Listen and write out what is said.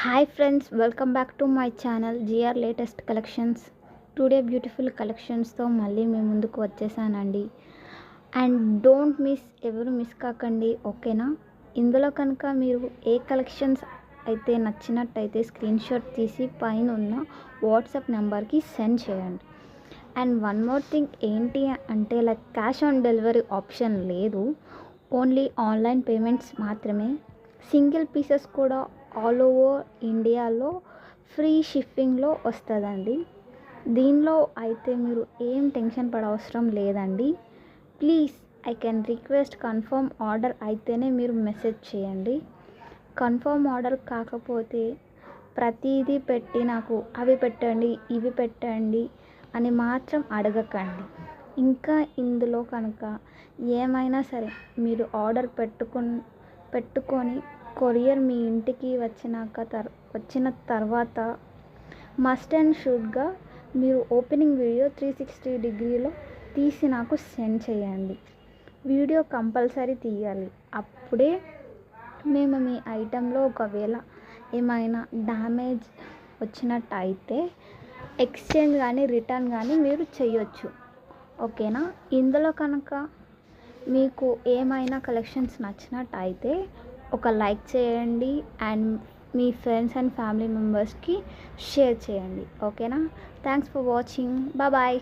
Hi friends, welcome back to my channel GR latest collections. Today beautiful కలెక్షన్స్తో మళ్ళీ మేము ముందుకు వచ్చేసానండి. అండ్ డోంట్ మిస్, ఎవరు మిస్ కాకండి, ఓకేనా? ఇందులో కనుక మీరు ఏ కలెక్షన్స్ అయితే నచ్చినట్టయితే స్క్రీన్ షాట్ తీసి పైన ఉన్న వాట్సాప్ నెంబర్కి సెండ్ చేయండి. అండ్ వన్ మోర్ థింగ్ ఏంటి అంటే, like cash on delivery option లేదు, ఓన్లీ ఆన్లైన్ పేమెంట్స్ మాత్రమే. సింగిల్ పీసెస్ కూడా ఆల్ ఓవర్ ఇండియాలో ఫ్రీ షిప్పింగ్లో వస్తుందండి. దీనిలో అయితే మీరు ఏం టెన్షన్ పడవసరం లేదండి. Please, I can request, confirm order అయితేనే మీరు మెసేజ్ చేయండి. కన్ఫర్మ్ ఆర్డర్ కాకపోతే ప్రతిదీ పెట్టి నాకు అవి పెట్టండి ఇవి పెట్టండి అని మాత్రం అడగకండి. ఇంకా ఇందులో కనుక ఏమైనా సరే మీరు ఆర్డర్ పెట్టుకొని కొరియర్ మీ ఇంటికి వచ్చిన తర్వాత మస్ట్ అండ్ షుడ్గా మీరు ఓపెనింగ్ వీడియో 360 డిగ్రీలో తీసి నాకు సెండ్ చేయండి. వీడియో కంపల్సరీ తీయాలి. అప్పుడే మేము మీ ఐటెంలో ఒకవేళ ఏమైనా డ్యామేజ్ వచ్చినట్టయితే ఎక్స్చేంజ్ కానీ రిటర్న్ కానీ మీరు చేయొచ్చు, ఓకేనా? ఇందులో కనుక మీకు ఏమైనా కలెక్షన్స్ నచ్చినట్టయితే ఒక లైక్ చేయండి and me friends and family మెంబర్స్కి షేర్ చేయండి, ఓకేనా? Thanks for watching. బాయ్.